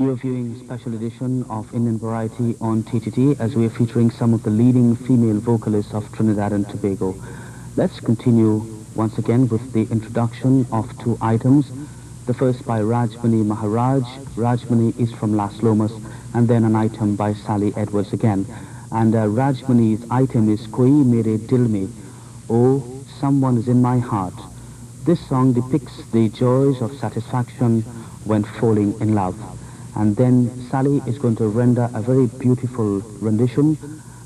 You're viewing special edition of Indian Variety on TTT as we are featuring some of the leading female vocalists of Trinidad and Tobago. Let's continue once again with the introduction of two items. The first by Rajmani Maharaj. Rajmani is from Las Lomas, and then an item by Sally Edwards again. And Rajmani's item is Koi Mere Dil Mein, Oh, Someone is in My Heart. This song depicts the joys of satisfaction when falling in love. And then Sally is going to render a very beautiful rendition,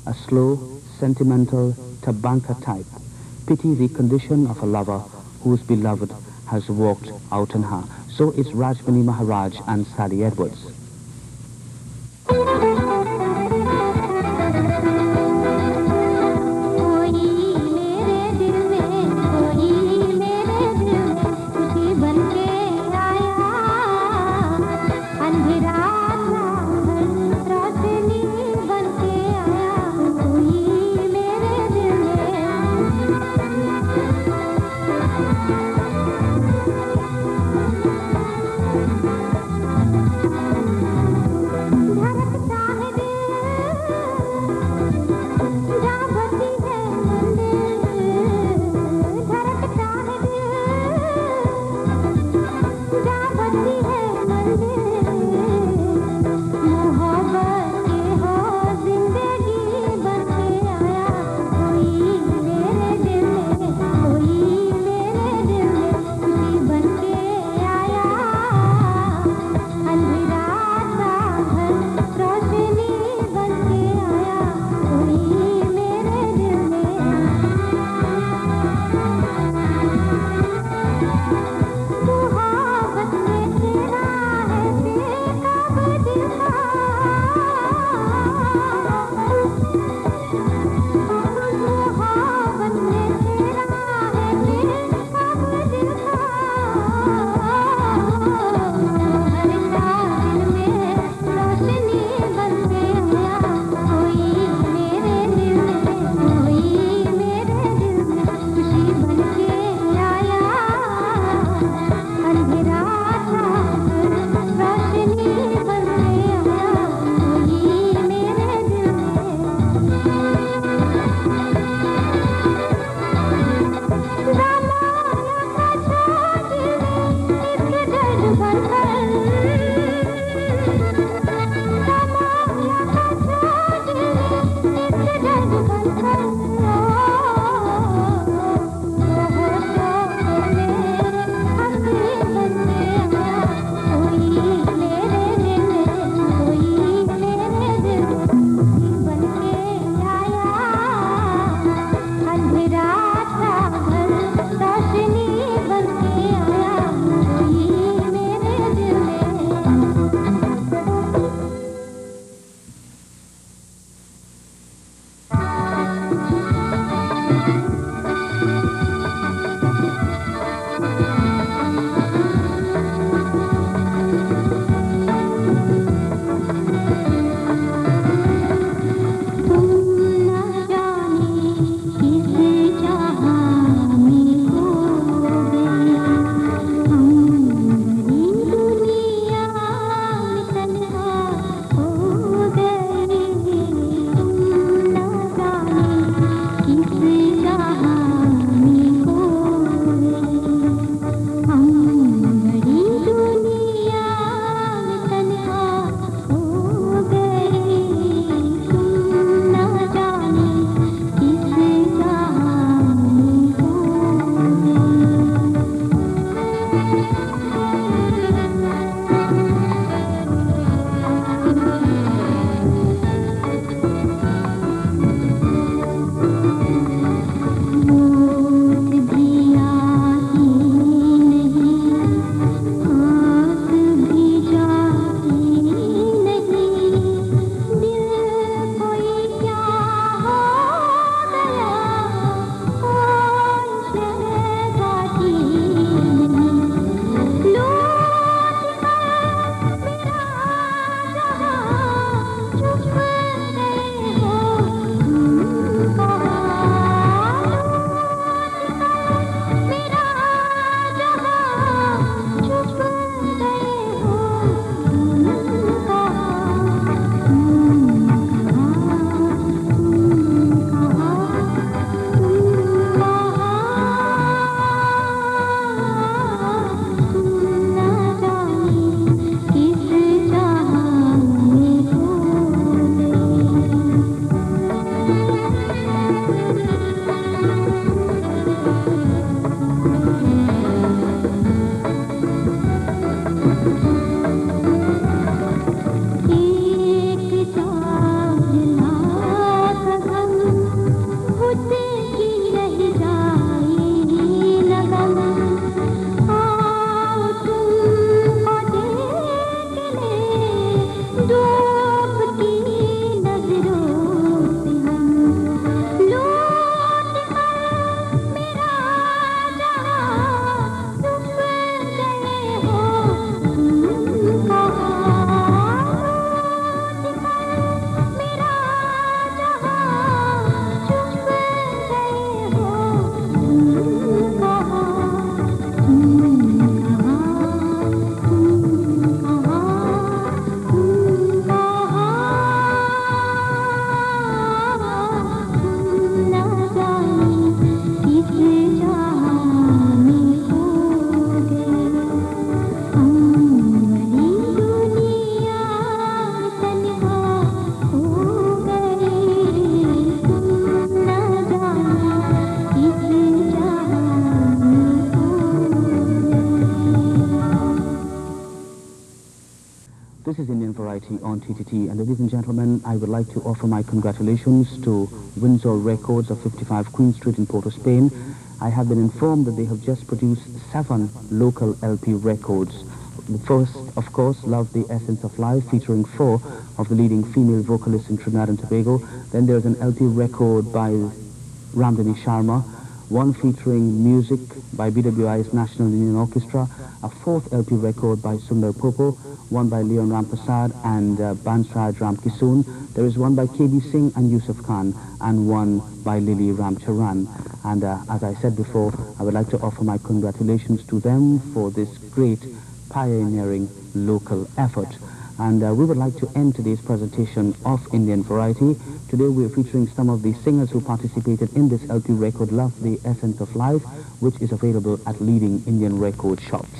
a slow, sentimental tabanka type. Pity the condition of a lover whose beloved has walked out on her. So it's Rajmani Maharaj and Sally Edwards. This is Indian Variety on TTT, and ladies and gentlemen, I would like to offer my congratulations to Windsor Records of 55 Queen Street in Porto, Spain. I have been informed that they have just produced 7 local LP records. The first, of course, Love the Essence of Life, featuring 4 of the leading female vocalists in Trinidad and Tobago. Then there's an LP record by Ramdhani Sharma, one featuring music by BWI's National Indian Orchestra, a 4th LP record by Sundar Popo, one by Leon Ramprasad and Bansraj Ramkisoon. There is one by KB Singh and Yusuf Khan, and one by Lily Ramcharan. And as I said before, I would like to offer my congratulations to them for this great pioneering local effort. And we would like to end today's presentation of Indian Variety. Today we are featuring some of the singers who participated in this LP record, Love the Essence of Life, which is available at leading Indian record shops.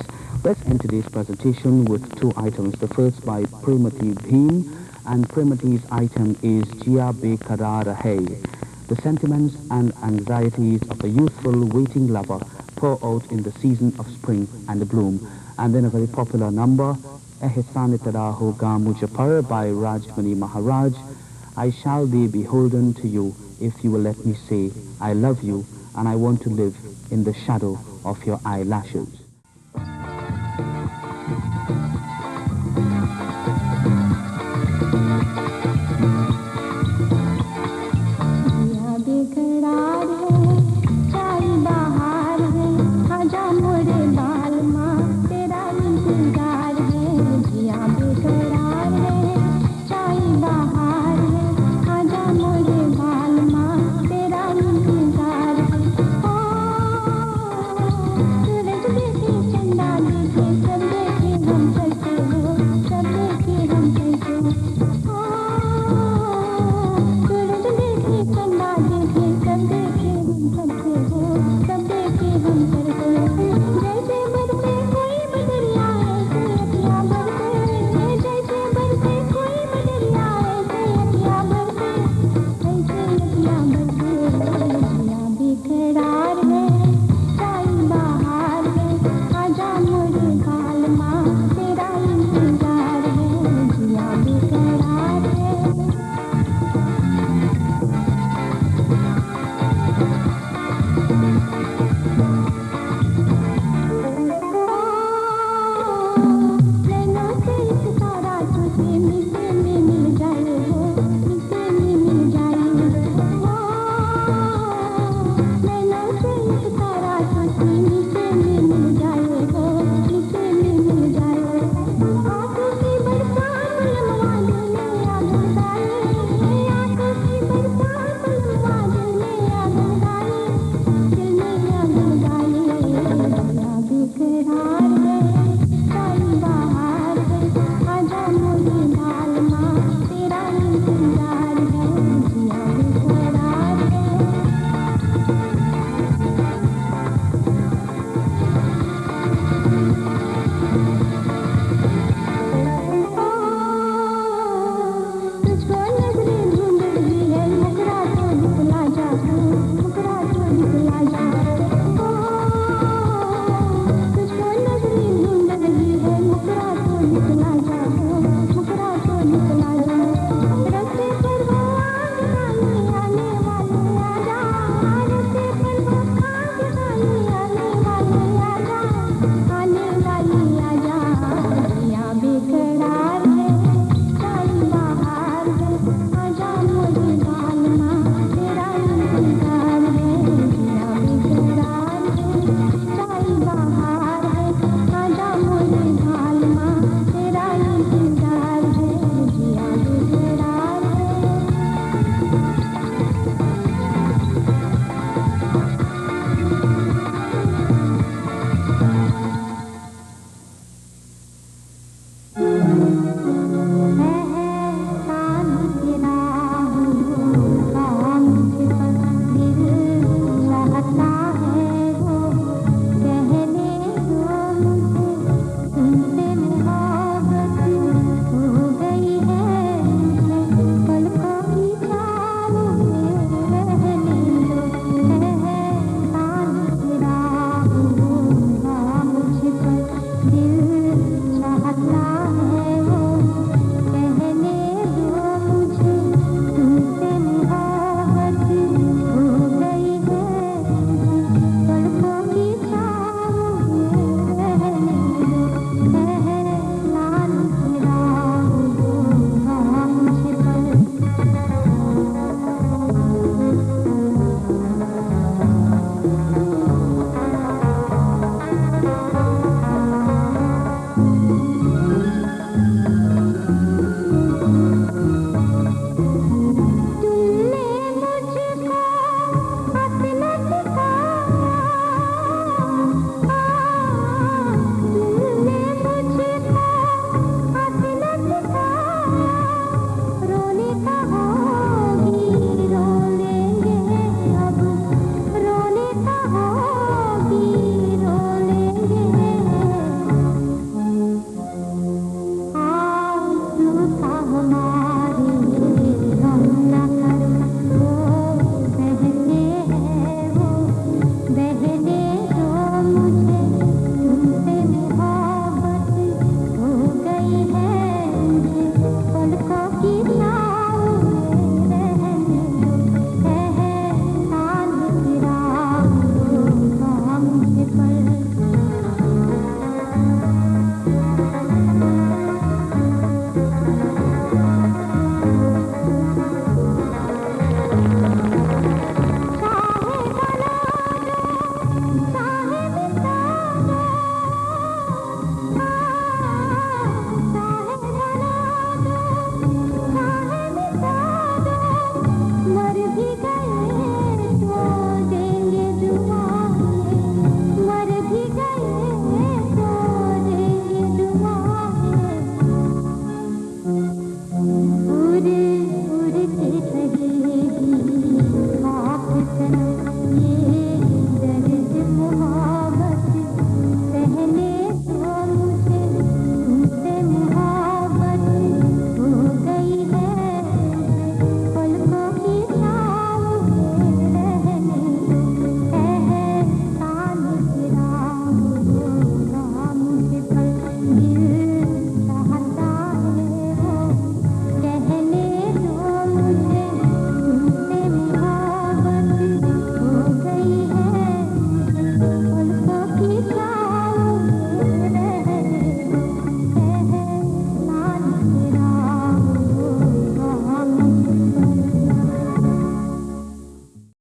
Let's end today's presentation with 2 items. The first by Premati Bhim, and Premati's item is Jia Bekarar Rahe. The sentiments and anxieties of a youthful waiting lover pour out in the season of spring and the bloom. And then a very popular number, Ehsan Tada Hoga Mujhe Par by Rajmani Maharaj. I shall be beholden to you if you will let me say I love you, and I want to live in the shadow of your eyelashes.